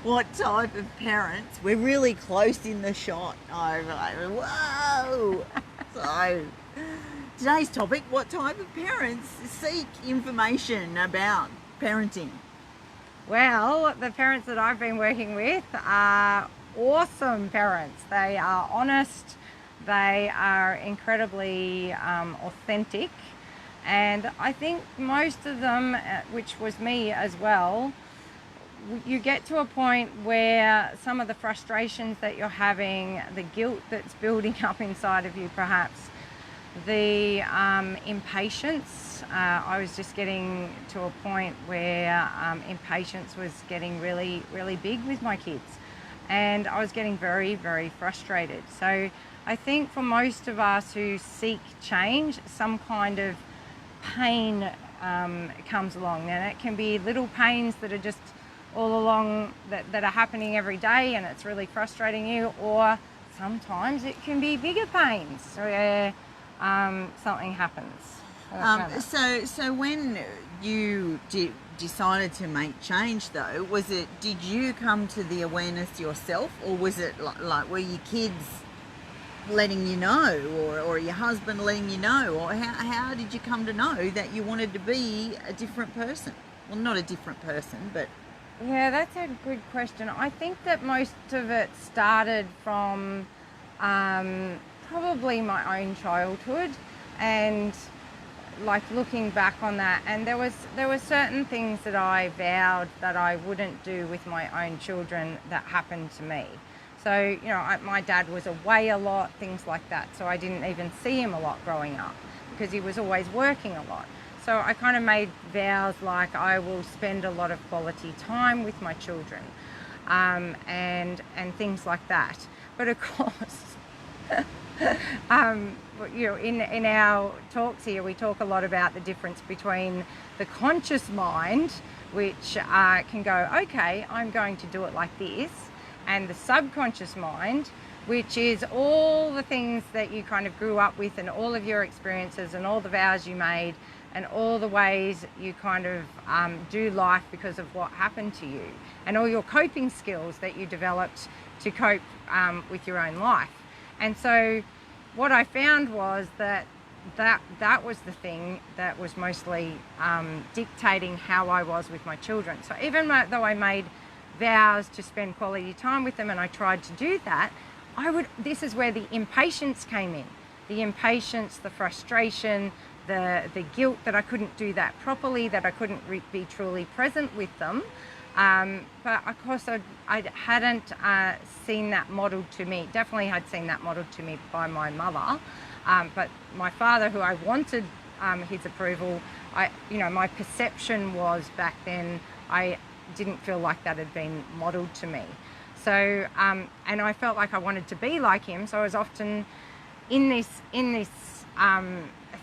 What type of parents? We're really close in the shot. I'm like, whoa! So, today's topic, what type of parents seek information about parenting? Well, the parents that I've been working with are awesome parents. They are honest, they are incredibly authentic, and I think most of them, which was me as well, you get to a point where some of the frustrations that you're having, the guilt that's building up inside of you perhaps, the impatience. I was just getting to a point where impatience was getting really, really big with my kids, and I was getting very, very frustrated. So I think for most of us who seek change, some kind of pain comes along, and it can be little pains that are just all along that are happening every day, and it's really frustrating you, or sometimes it can be bigger pains where something happens. So when you decided to make change, though, did you come to the awareness yourself, or was it like were your kids letting you know, or your husband letting you know, or how did you come to know that you wanted to be a different person? Well, not a different person, but... Yeah, that's a good question. I think that most of it started from probably my own childhood, and like looking back on that, and there were certain things that I vowed that I wouldn't do with my own children that happened to me. So, my dad was away a lot, things like that, so I didn't even see him a lot growing up because he was always working a lot. So I kind of made vows like I will spend a lot of quality time with my children, and things like that. But of course, in our talks here, we talk a lot about the difference between the conscious mind, which can go, okay, I'm going to do it like this, and the subconscious mind, which is all the things that you kind of grew up with, and all of your experiences, and all the vows you made, and all the ways you kind of do life because of what happened to you, and all your coping skills that you developed to cope with your own life. And so what I found was that was the thing that was mostly dictating how I was with my children. So even though I made vows to spend quality time with them, and I tried to do that, this is where the impatience came in. The impatience, the frustration, the guilt that I couldn't do that properly, that I couldn't be truly present with them. But of course I hadn't seen that modeled to me. Definitely had seen that modeled to me by my mother. But my father, who I wanted his approval, my perception was back then, I didn't feel like that had been modeled to me. So, and I felt like I wanted to be like him. So I was often in this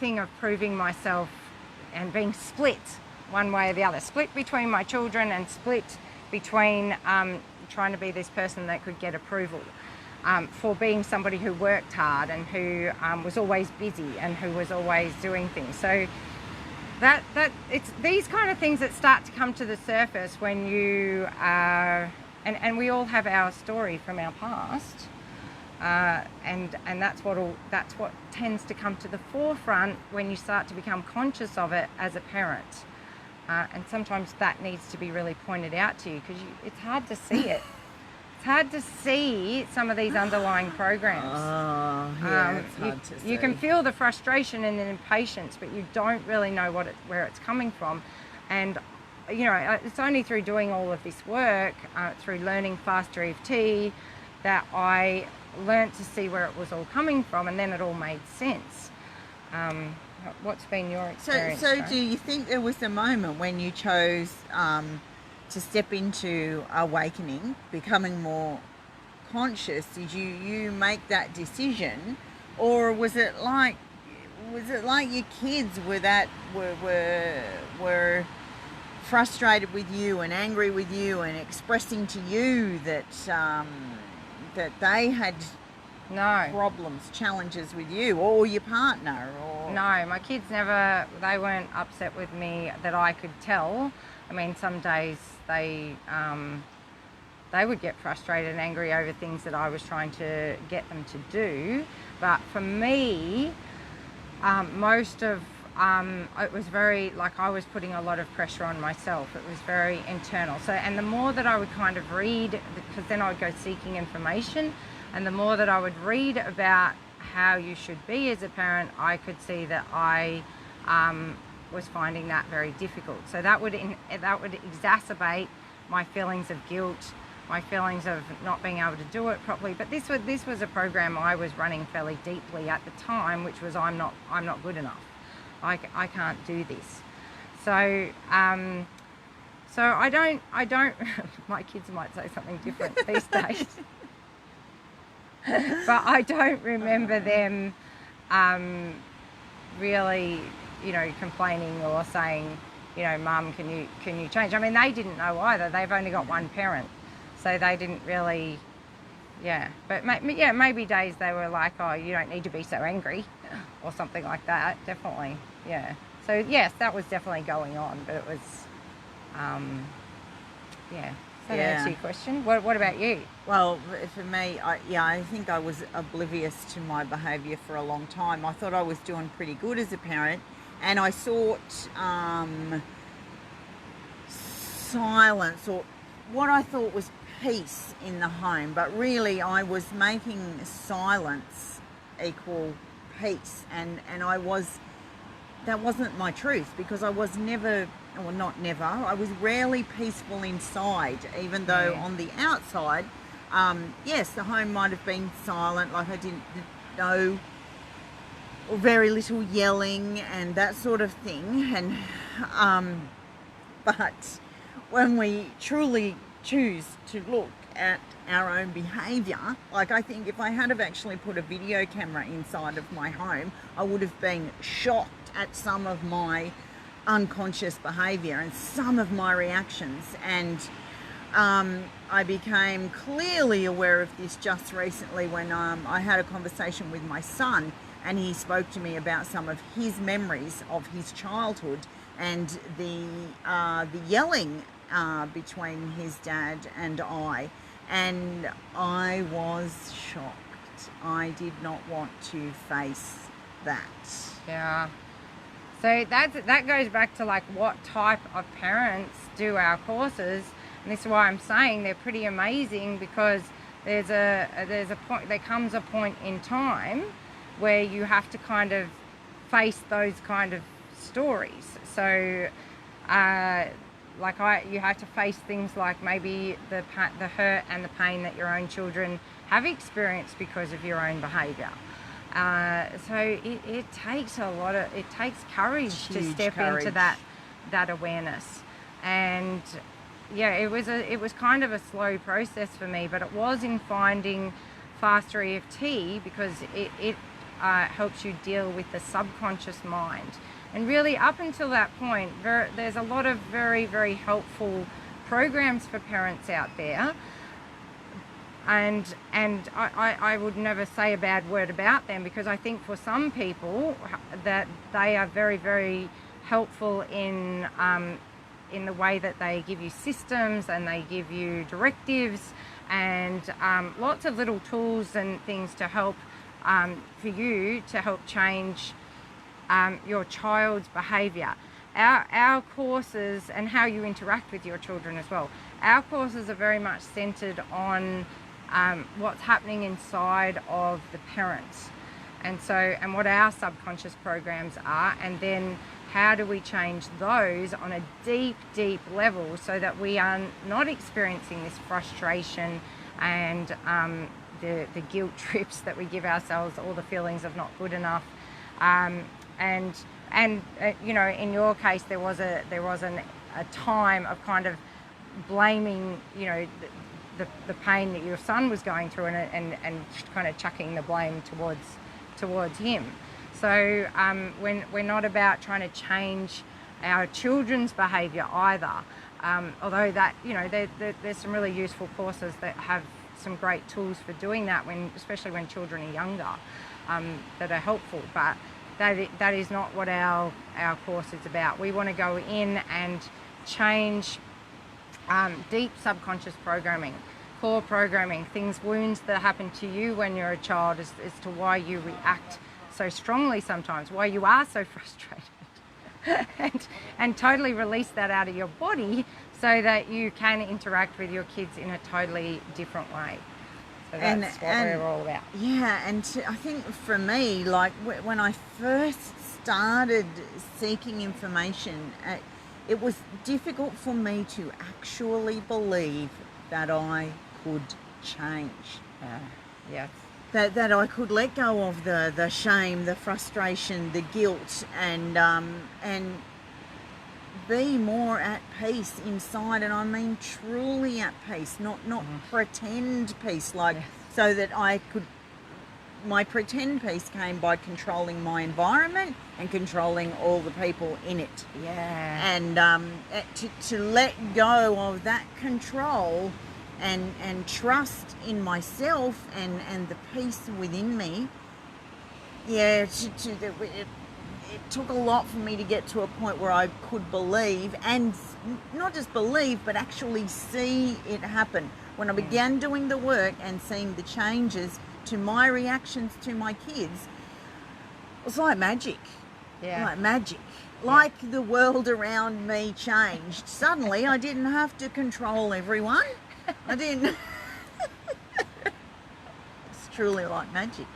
thing of proving myself and being split one way or the other, split between my children and split between trying to be this person that could get approval for being somebody who worked hard and who was always busy and who was always doing things. So that it's these kind of things that start to come to the surface when you and we all have our story from our past. And that's what tends to come to the forefront when you start to become conscious of it as a parent, and sometimes that needs to be really pointed out to you, because it's hard to see it. It's hard to see some of these underlying programs. Oh, yeah, it's hard to see. You can feel the frustration and the impatience, but you don't really know where it's coming from. And it's only through doing all of this work, through learning faster EFT, that I learnt to see where it was all coming from, and then it all made sense. What's been your experience? So do you think there was a moment when you chose to step into awakening, becoming more conscious? Did you make that decision, or was it like your kids were frustrated with you and angry with you and expressing to you that they had problems, challenges with you or your partner, or No, my kids never, they weren't upset with me that I could tell. I mean, some days they would get frustrated and angry over things that I was trying to get them to do. But for me, it was very, like, I was putting a lot of pressure on myself. It was very internal. So, and the more that I would kind of read, because then I would go seeking information, and the more that I would read about how you should be as a parent, I could see that I was finding that very difficult. So that would exacerbate my feelings of guilt, my feelings of not being able to do it properly. But this was a program I was running fairly deeply at the time, which was I'm not good enough. I can't do this. So so I don't my kids might say something different these days. But I don't remember them really, complaining or saying, Mum, can you change? I mean, they didn't know either. They've only got one parent, so they didn't really, yeah. But maybe days they were like, oh, you don't need to be so angry, or something like that. Definitely, yeah. So yes, that was definitely going on, but it was, yeah. Does that answer your question? What about you? Well, for me, I think I was oblivious to my behaviour for a long time. I thought I was doing pretty good as a parent, and I sought silence, or what I thought was peace in the home, but really I was making silence equal peace, and that wasn't my truth, because I was never, well, not never, I was rarely peaceful inside, even though on the outside, yes, the home might have been silent, like I didn't know, or very little yelling and that sort of thing, and but when we truly choose to look at our own behaviour, like I think if I had have actually put a video camera inside of my home, I would have been shocked at some of my unconscious behaviour and some of my reactions, and I became clearly aware of this just recently when I had a conversation with my son, and he spoke to me about some of his memories of his childhood and the yelling between his dad and I was shocked. I did not want to face that. Yeah. So that goes back to like what type of parents do our courses, and this is why I'm saying they're pretty amazing, because there's a point, there comes a point in time where you have to kind of face those kind of stories. So you have to face things like maybe the hurt and the pain that your own children have experienced because of your own behaviour. So it takes courage to step into that awareness, and yeah, it was kind of a slow process for me, but it was in finding faster EFT, because it helps you deal with the subconscious mind. And really, up until that point, there's a lot of very, very helpful programs for parents out there. And I would never say a bad word about them, because I think for some people that they are very, very helpful in the way that they give you systems and they give you directives and lots of little tools and things to help for you to help change your child's behaviour. Our courses, and how you interact with your children as well, our courses are very much centred on what's happening inside of the parents, and what our subconscious programs are, and then how do we change those on a deep level so that we are not experiencing this frustration and the guilt trips that we give ourselves, all the feelings of not good enough, and in your case there was a time of kind of blaming the pain that your son was going through and kind of chucking the blame towards him. So we're not about trying to change our children's behaviour either, although that there's some really useful courses that have some great tools for doing that, especially when children are younger, that are helpful. But that is not what our course is about. We want to go in and change deep subconscious programming, core programming, wounds that happen to you when you're a child as to why you react so strongly sometimes, why you are so frustrated. and totally release that out of your body so that you can interact with your kids in a totally different way. So that's what we're all about. Yeah, and I think for me, like when I first started seeking information, it was difficult for me to actually believe that I could change. Yes. That I could let go of the shame, the frustration, the guilt, and be more at peace inside, and I mean truly at peace, not pretend peace, like so that I could. My pretend peace came by controlling my environment and controlling all the people in it. Yeah. And to let go of that control and trust in myself and the peace within me. Yeah, it took a lot for me to get to a point where I could believe, and not just believe, but actually see it happen. When I began doing the work and seeing the changes to my reactions to my kids, it was like magic. Yeah. Like magic. Like the world around me changed. Suddenly I didn't have to control everyone. I didn't. It's truly like magic.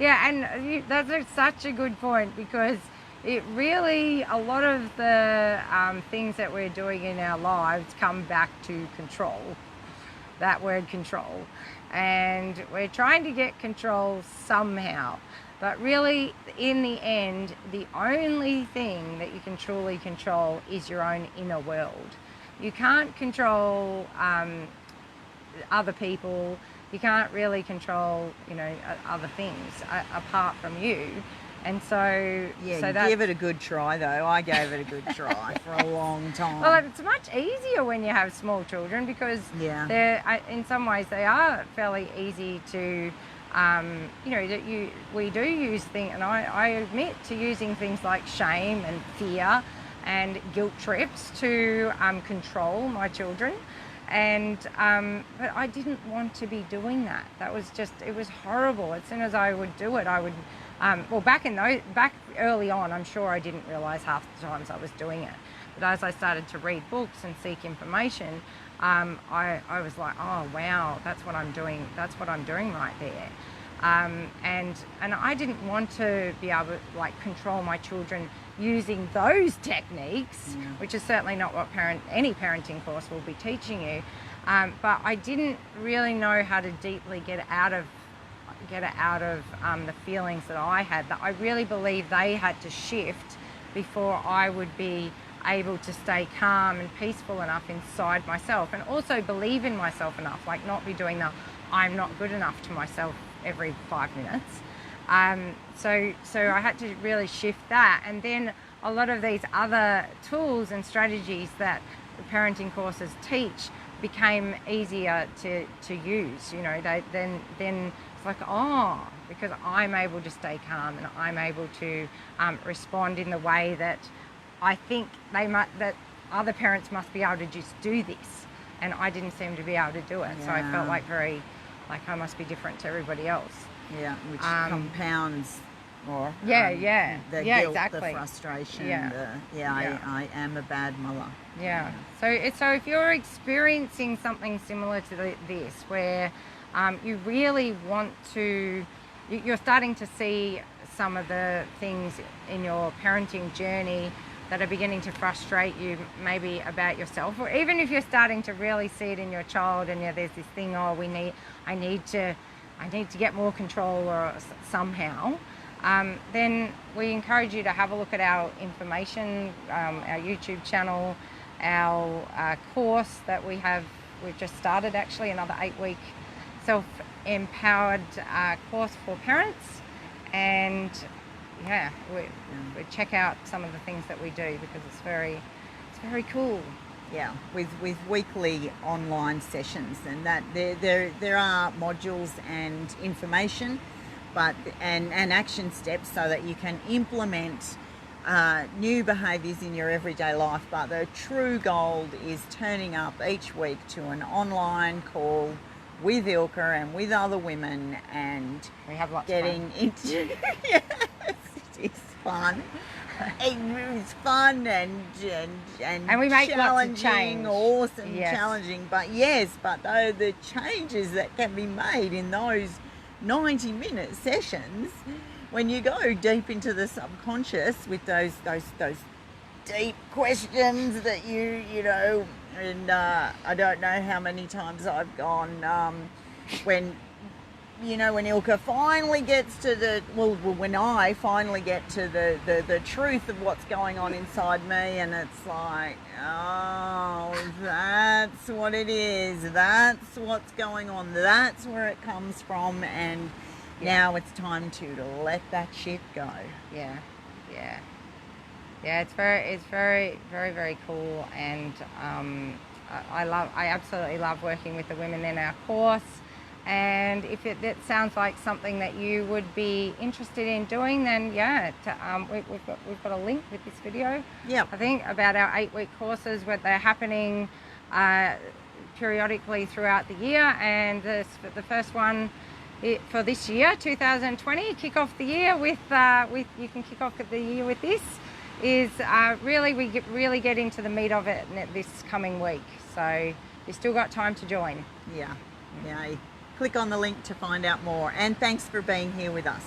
Yeah, and that's such a good point, because it really, a lot of the things that we're doing in our lives come back to control, that word control. And we're trying to get control somehow. But really, in the end, the only thing that you can truly control is your own inner world. You can't control other people. You can't really control, other things apart from you. And so... Yeah, so give it a good try, though. I gave it a good try for a long time. Well, it's much easier when you have small children, because they're, in some ways, they are fairly easy to... we do use things, and I admit to using things like shame and fear and guilt trips to control my children. And but I didn't want to be doing that. It was horrible. As soon as I would do it, I would back early on, I'm sure I didn't realize half the times I was doing it. But as I started to read books and seek information, I was like, oh wow, that's what I'm doing. That's what I'm doing right there. And I didn't want to be able to control my children using those techniques, which is certainly not what any parenting course will be teaching you. But I didn't really know how to deeply get out of the feelings that I had. That I really believe they had to shift before I would be able to stay calm and peaceful enough inside myself, and also believe in myself enough, not be doing the I'm not good enough to myself every 5 minutes. So I had to really shift that, and then a lot of these other tools and strategies that the parenting courses teach became easier to use. Then it's like, oh, because I'm able to stay calm and I'm able to respond in the way that I think that other parents must be able to just do this, and I didn't seem to be able to do it. So I felt very like I must be different to everybody else. Yeah, which compounds more. The guilt, exactly. The frustration. Yeah. I am a bad mother. Yeah. So if you're experiencing something similar to this, where you really want to, you're starting to see some of the things in your parenting journey that are beginning to frustrate you, maybe about yourself, or even if you're starting to really see it in your child, and there's this thing, I need to get more control or somehow, then we encourage you to have a look at our information, our YouTube channel, our course that we've just started, actually, another 8-week self-empowered course for parents. And we check out some of the things that we do, because it's very cool. Yeah, with weekly online sessions, and that there are modules and information, but and action steps so that you can implement new behaviours in your everyday life. But the true gold is turning up each week to an online call with Ilka and with other women, and We have lots getting into yes, it is fun. It's fun and we make lots of challenging, change. awesome, Yes. challenging. But yes, but though the changes that can be made in those 90-minute sessions, when you go deep into the subconscious with those deep questions that you know, and I don't know how many times I've gone when Ilka finally gets to when I finally get to the truth of what's going on inside me, and it's like, oh, that's what it is, that's what's going on, that's where it comes from, and now it's time to let that shit go. Yeah. It's very, very, very cool, and I absolutely love working with the women in our course. And if that sounds like something that you would be interested in doing, then we've got a link with this video. Yep. I think about our 8-week courses, where they're happening periodically throughout the year, and the first one for this year, 2020, kick off the year with you can kick off the year with this. Is we really get into the meat of it this coming week. So you've still got time to join. Yeah. Click on the link to find out more, and thanks for being here with us.